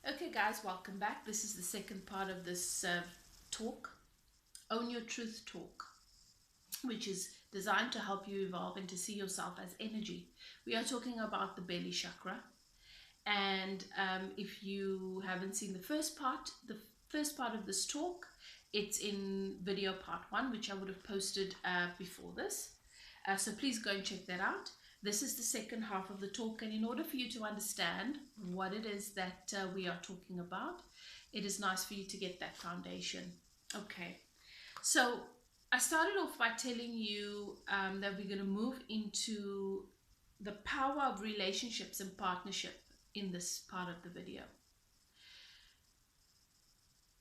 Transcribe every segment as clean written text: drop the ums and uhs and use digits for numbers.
Okay, guys, welcome back. This is the second part of this talk, Own Your Truth Talk, which is designed to help you evolve and to see yourself as energy. We are talking about the belly chakra. And if you haven't seen the first part of this talk, it's in video part one, which I would have posted before this. So please go and check that out. This is the second half of the talk, and in order for you to understand what it is that we are talking about, it is nice for you to get that foundation. Okay, so I started off by telling you that we're going to move into the power of relationships and partnership in this part of the video.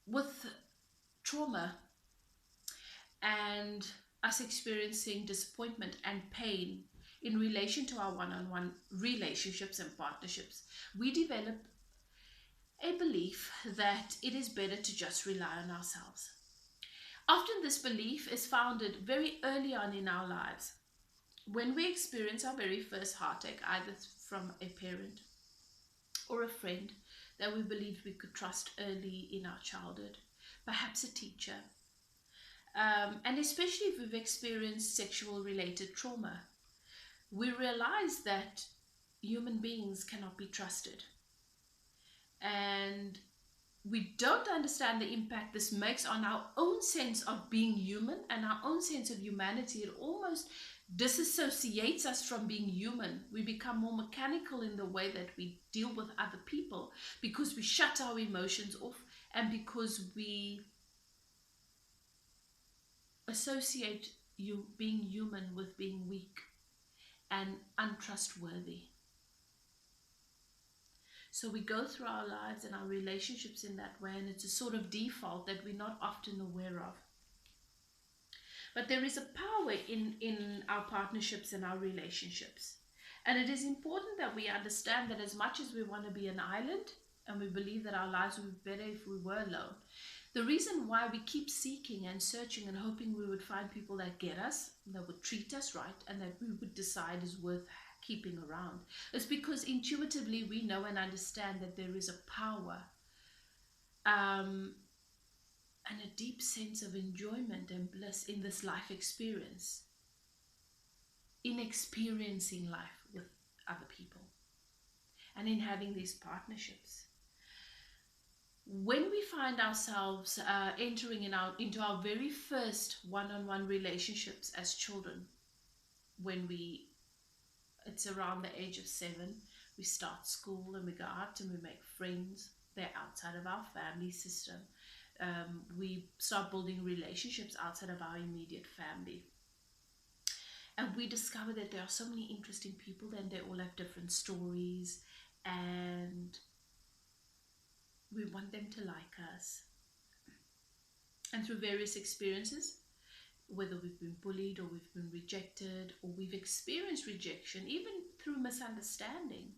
With trauma and us experiencing disappointment and pain in relation to our one-on-one relationships and partnerships, we develop a belief that it is better to just rely on ourselves. Often this belief is founded very early on in our lives, when we experience our very first heartache, either from a parent or a friend that we believed we could trust early in our childhood, perhaps a teacher, and especially if we've experienced sexual related trauma, we realize that human beings cannot be trusted. And we don't understand the impact this makes on our own sense of being human and our own sense of humanity. It almost disassociates us from being human. We become more mechanical in the way that we deal with other people because we shut our emotions off and because we associate you being human with being weak and untrustworthy. So we go through our lives and our relationships in that way, and it's a sort of default that we're not often aware of. But there is a power in our partnerships and our relationships. And it is important that we understand that as much as we want to be an island and we believe that our lives would be better if we were alone, the reason why we keep seeking and searching and hoping we would find people that get us, that would treat us right, and that we would decide is worth keeping around, is because intuitively we know and understand that there is a power and a deep sense of enjoyment and bliss in this life experience, in experiencing life with other people and in having these partnerships. When we find ourselves entering into our very first one-on-one relationships as children, it's around the age of 7, we start school and we go out and we make friends. They're outside of our family system. We start building relationships outside of our immediate family. And we discover that there are so many interesting people and they all have different stories, and we want them to like us. And through various experiences, whether we've been bullied or we've been rejected or we've experienced rejection, even through misunderstanding,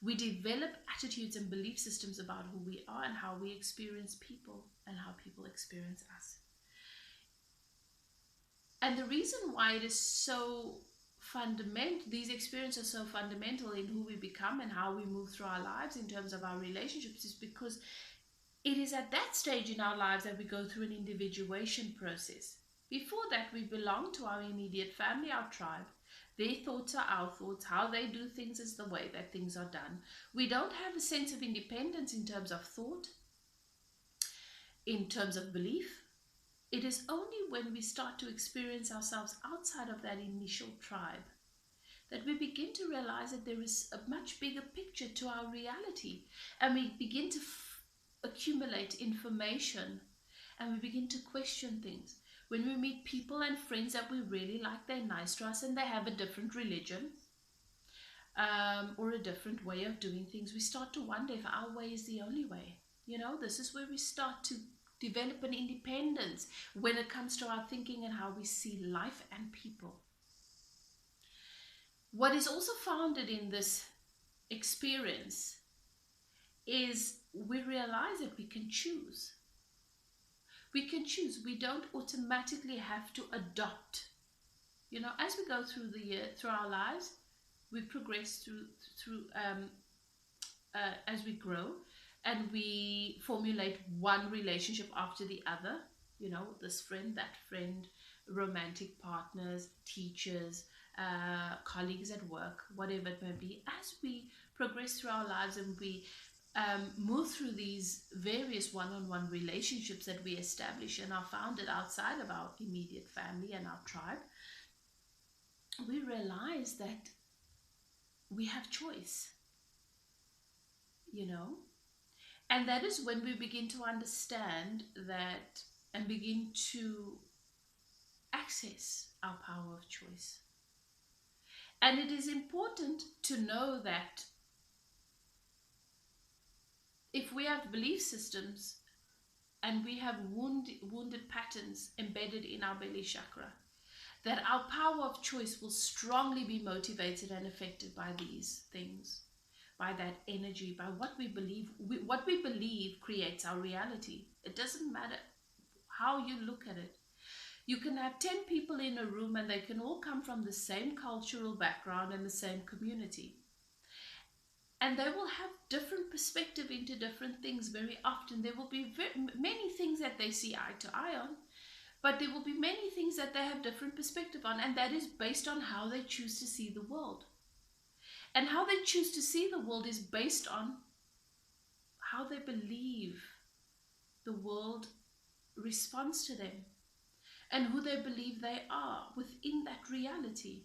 we develop attitudes and belief systems about who we are and how we experience people and how people experience us. And the reason why it is so fundamental, these experiences are so fundamental in who we become and how we move through our lives in terms of our relationships, is because it is at that stage in our lives that we go through an individuation process. Before that, we belong to our immediate family, our tribe. Their thoughts are our thoughts. How they do things is the way that things are done. We don't have a sense of independence in terms of thought, in terms of belief. It is only when we start to experience ourselves outside of that initial tribe that we begin to realize that there is a much bigger picture to our reality, and we begin to accumulate information and we begin to question things. When we meet people and friends that we really like, they're nice to us and they have a different religion or a different way of doing things, we start to wonder if our way is the only way. You know, this is where we start to develop an independence when it comes to our thinking and how we see life and people. What is also founded in this experience is we realize that we can choose. We can choose. We don't automatically have to adopt. You know, as we go through the year, through our lives, we progress through as we grow. and we formulate one relationship after the other, you know, this friend, that friend, romantic partners, teachers, colleagues at work, whatever it may be, as we progress through our lives and we move through these various one-on-one relationships that we establish and are founded outside of our immediate family and our tribe, we realize that we have choice, you know. And that is when we begin to understand that and begin to access our power of choice. And it is important to know that if we have belief systems and we have wounded patterns embedded in our belly chakra, that our power of choice will strongly be motivated and affected by these things, by that energy, by what we believe. What we believe creates our reality. It doesn't matter how you look at it. You can have 10 people in a room and they can all come from the same cultural background and the same community. And they will have different perspective into different things very often. There will be many things that they see eye to eye on, but there will be many things that they have different perspective on, and that is based on how they choose to see the world. And how they choose to see the world is based on how they believe the world responds to them and who they believe they are within that reality.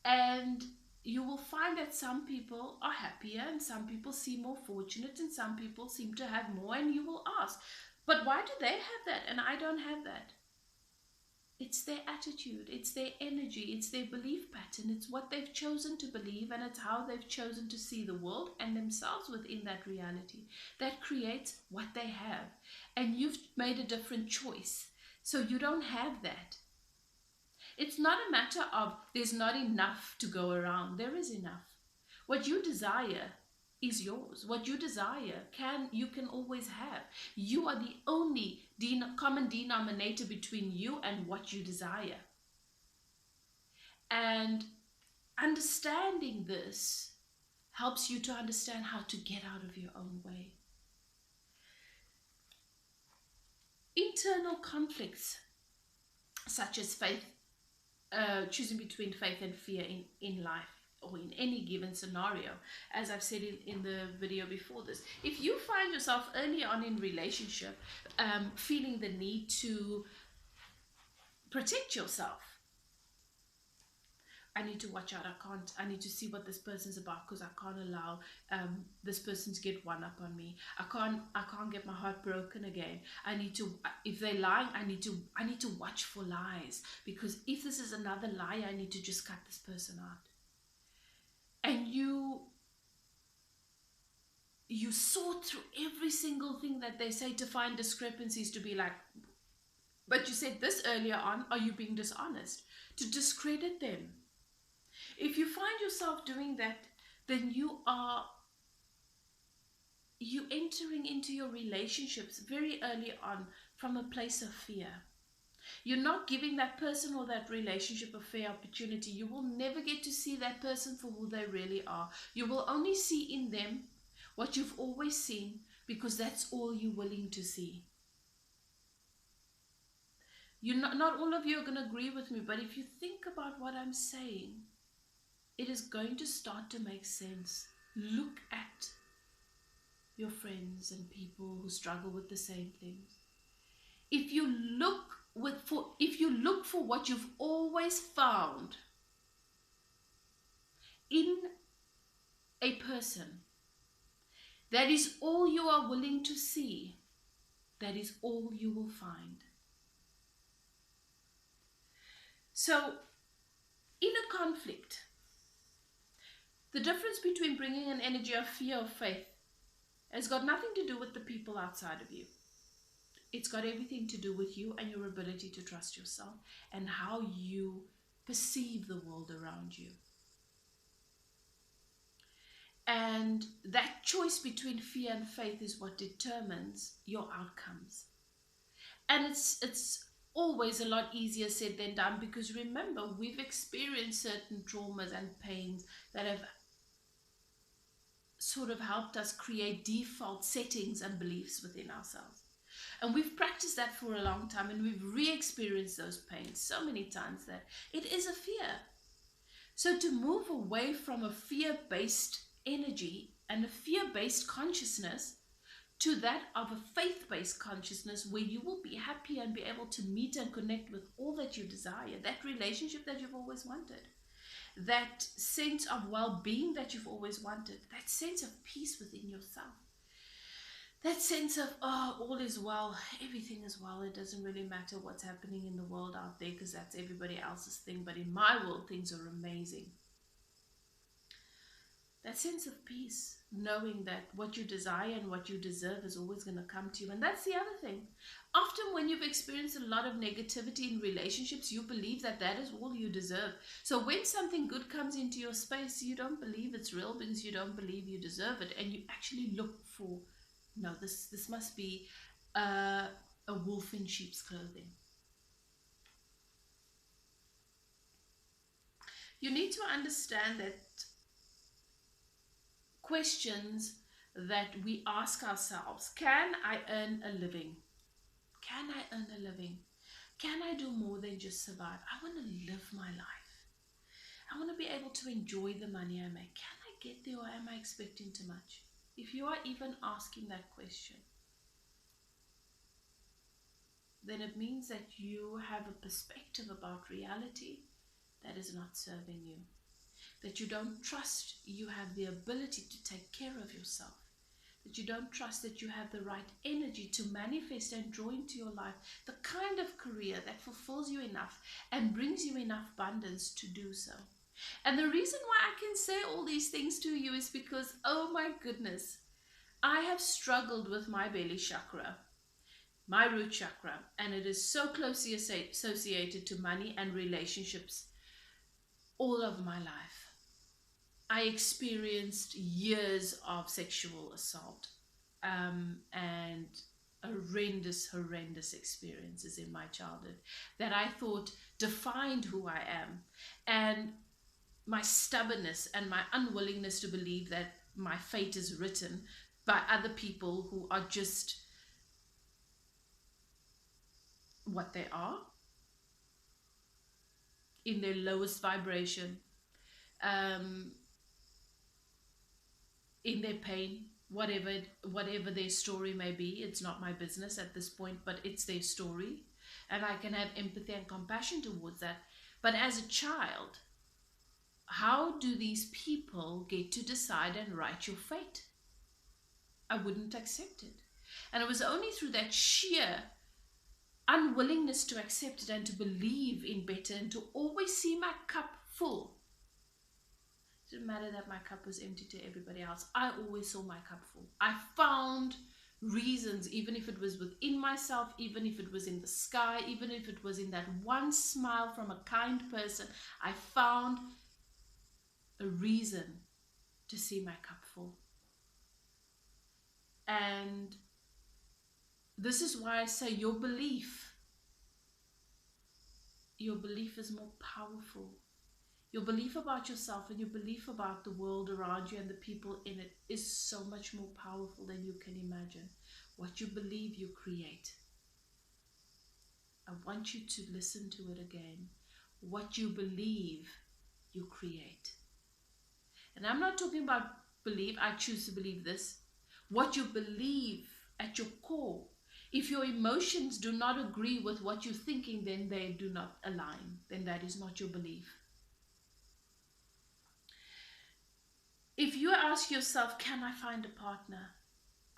And you will find that some people are happier and some people seem more fortunate and some people seem to have more, and you will ask, but why do they have that and I don't have that? It's their attitude, it's their energy, it's their belief pattern, it's what they've chosen to believe, and it's how they've chosen to see the world and themselves within that reality that creates what they have. And you've made a different choice, so you don't have that. It's not a matter of there's not enough to go around. There is enough. What you desire is yours. What you desire you can always have. You are the only common denominator between you and what you desire. And understanding this helps you to understand how to get out of your own way. Internal conflicts, such as faith, choosing between faith and fear in life, or in any given scenario, as I've said in the video before this. If you find yourself early on in relationship feeling the need to protect yourself, I need to watch out, I need to see what this person's about, because I can't allow this person to get one up on me. I can't get my heart broken again. I need to, if they're lying, I need to watch for lies, because if this is another lie, I need to just cut this person out. And you sort through every single thing that they say to find discrepancies, to be like, but you said this earlier on, are you being dishonest? To discredit them. If you find yourself doing that, then you entering into your relationships very early on from a place of fear. You're not giving that person or that relationship a fair opportunity. You will never get to see that person for who they really are. You will only see in them what you've always seen, because that's all you're willing to see. Not all of you are going to agree with me, but if you think about what I'm saying, it is going to start to make sense. Look at your friends and people who struggle with the same things. If you look for what you've always found in a person, that is all you are willing to see, that is all you will find. So, in a conflict, the difference between bringing an energy of fear or faith has got nothing to do with the people outside of you. It's got everything to do with you and your ability to trust yourself and how you perceive the world around you. And that choice between fear and faith is what determines your outcomes. And it's always a lot easier said than done, because remember, we've experienced certain traumas and pains that have sort of helped us create default settings and beliefs within ourselves. And we've practiced that for a long time, and we've re-experienced those pains so many times that it is a fear. So to move away from a fear-based energy and a fear-based consciousness to that of a faith-based consciousness, where you will be happy and be able to meet and connect with all that you desire, that relationship that you've always wanted, that sense of well-being that you've always wanted, that sense of peace within yourself, that sense of, oh, all is well, everything is well, it doesn't really matter what's happening in the world out there because that's everybody else's thing, but in my world things are amazing. That sense of peace, knowing that what you desire and what you deserve is always going to come to you. And that's the other thing. Often when you've experienced a lot of negativity in relationships, you believe that that is all you deserve. So when something good comes into your space, you don't believe it's real because you don't believe you deserve it. And you actually look for, no, this must be a wolf in sheep's clothing. You need to understand that questions that we ask ourselves: can I earn a living? Can I earn a living? Can I do more than just survive? I want to live my life. I want to be able to enjoy the money I make. Can I get there, or am I expecting too much? If you are even asking that question, then it means that you have a perspective about reality that is not serving you. That you don't trust you have the ability to take care of yourself, that you don't trust that you have the right energy to manifest and draw into your life the kind of career that fulfills you enough and brings you enough abundance to do so. And the reason why I can say all these things to you is because, oh my goodness, I have struggled with my belly chakra, my root chakra, and it is so closely associated to money and relationships all of my life. I experienced years of sexual assault and horrendous experiences in my childhood that I thought defined who I am. And my stubbornness and my unwillingness to believe that my fate is written by other people who are just what they are in their lowest vibration. In their pain, whatever their story may be. It's not my business at this point, but it's their story, and I can have empathy and compassion towards that. But as a child, how do these people get to decide and write your fate? I wouldn't accept it. And it was only through that sheer unwillingness to accept it and to believe in better and to always see my cup full. It didn't matter that my cup was empty to everybody else. I always saw my cup full. I found reasons, even if it was within myself, even if it was in the sky, even if it was in that one smile from a kind person, I found a reason to see my cup full. And this is why I say your belief is more powerful. Your belief about yourself and your belief about the world around you and the people in it is so much more powerful than you can imagine. What you believe, you create. I want you to listen to it again. What you believe, you create. And I'm not talking about believe, I choose to believe this. What you believe at your core. If your emotions do not agree with what you're thinking, then they do not align. Then that is not your belief. If you ask yourself, can I find a partner?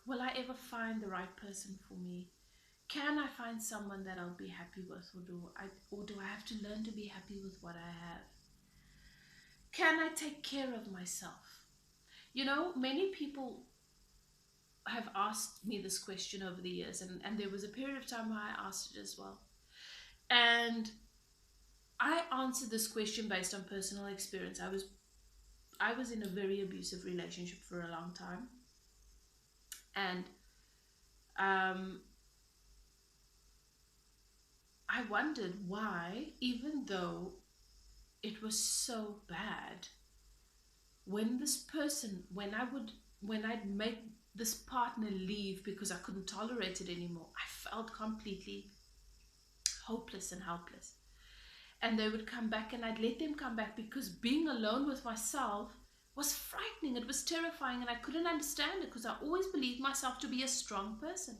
Will I ever find the right person for me? Can I find someone that I'll be happy with, or do I have to learn to be happy with what I have? Can I take care of myself? You know, many people have asked me this question over the years, and there was a period of time where I asked it as well. And I answered this question based on personal experience. I was in a very abusive relationship for a long time. And I wondered why, even though it was so bad, when I would when I'd make this partner leave because I couldn't tolerate it anymore, I felt completely hopeless and helpless. And they would come back, and I'd let them come back, because being alone with myself was frightening. It was terrifying, and I couldn't understand it because I always believed myself to be a strong person.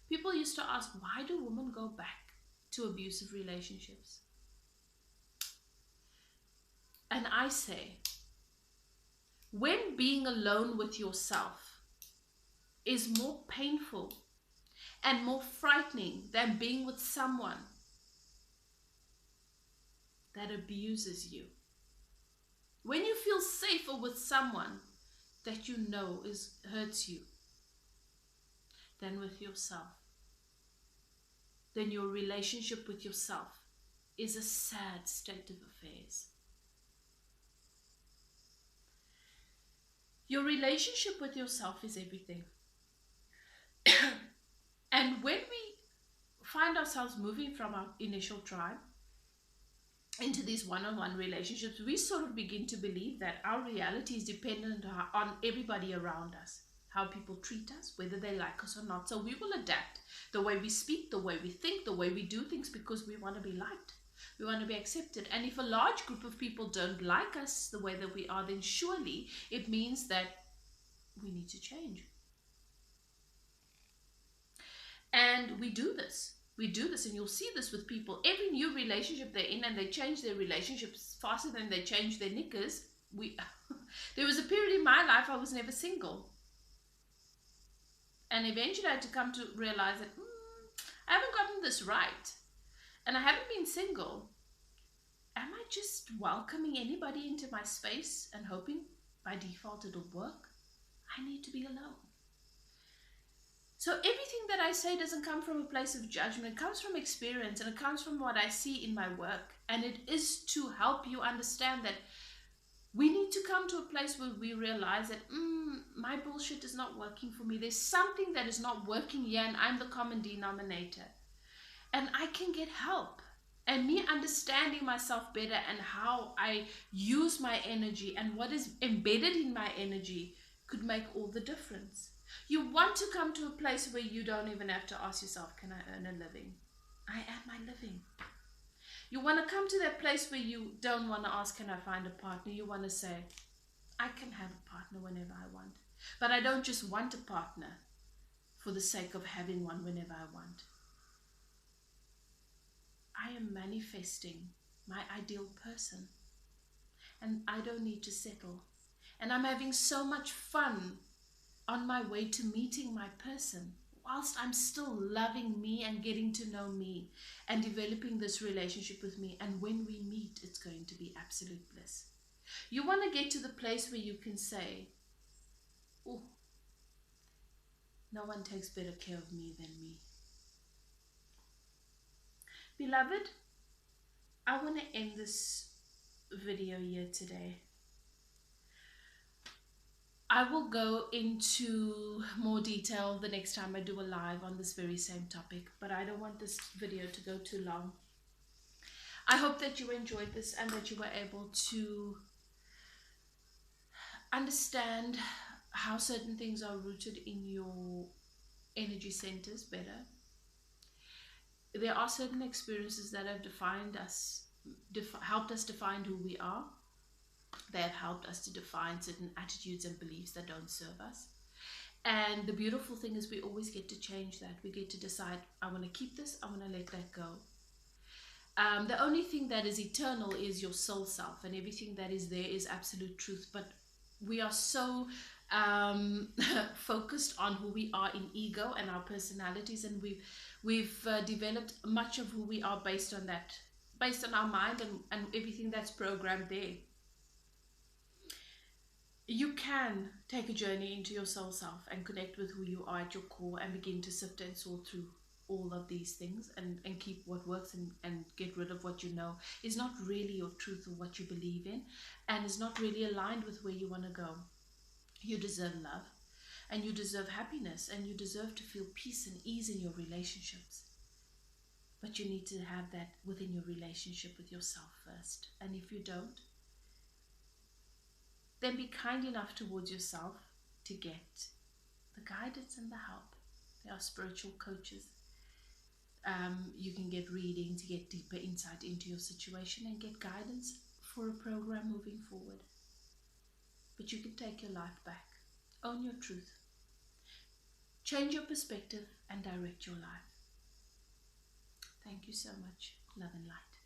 People used to ask, why do women go back to abusive relationships? And I say, when being alone with yourself is more painful and more frightening than being with someone that abuses you, when you feel safer with someone that you know hurts you than with yourself, then your relationship with yourself is a sad state of affairs. Your relationship with yourself is everything. And when we find ourselves moving from our initial tribe into these one-on-one relationships, we sort of begin to believe that our reality is dependent on everybody around us, how people treat us, whether they like us or not. So we will adapt the way we speak, the way we think, the way we do things, because we want to be liked. We want to be accepted. And if a large group of people don't like us the way that we are, then surely it means that we need to change. And we do this. We do this, and you'll see this with people. Every new relationship they're in, and they change their relationships faster than they change their knickers. There was a period in my life I was never single. And eventually I had to come to realize that I haven't gotten this right. And I haven't been single. Am I just welcoming anybody into my space and hoping by default it'll work? I need to be alone. So everything that I say doesn't come from a place of judgment. It comes from experience, and it comes from what I see in my work. And it is to help you understand that we need to come to a place where we realize that my bullshit is not working for me. There's something that is not working here, and I'm the common denominator. And I can get help. And me understanding myself better and how I use my energy and what is embedded in my energy could make all the difference. You want to come to a place where you don't even have to ask yourself, can I earn a living? I am my living. You want to come to that place where you don't want to ask, can I find a partner? You want to say, I can have a partner whenever I want. But I don't just want a partner for the sake of having one whenever I want. I am manifesting my ideal person. And I don't need to settle. And I'm having so much fun on my way to meeting my person, whilst I'm still loving me and getting to know me and developing this relationship with me. And when we meet, it's going to be absolute bliss. You want to get to the place where you can say, oh, no one takes better care of me than me. Beloved, I want to end this video here today. I will go into more detail the next time I do a live on this very same topic, but I don't want this video to go too long. I hope that you enjoyed this and that you were able to understand how certain things are rooted in your energy centers better. There are certain experiences that have defined us, helped us define who we are. They have helped us to define certain attitudes and beliefs that don't serve us. And the beautiful thing is we always get to change that. We get to decide, I want to keep this, I want to let that go. The only thing that is eternal is your soul self, and everything that is there is absolute truth. But we are so focused on who we are in ego and our personalities, and we've developed much of who we are based on that, based on our mind and everything that's programmed there. You can take a journey into your soul self and connect with who you are at your core and begin to sift and sort through all of these things and keep what works and get rid of what you know is not really your truth or what you believe in and is not really aligned with where you want to go. You deserve love, and you deserve happiness, and you deserve to feel peace and ease in your relationships. But you need to have that within your relationship with yourself first. And if you don't, then be kind enough towards yourself to get the guidance and the help. There are spiritual coaches. You can get reading to get deeper insight into your situation and get guidance for a program moving forward. But you can take your life back. Own your truth. Change your perspective and direct your life. Thank you so much. Love and light.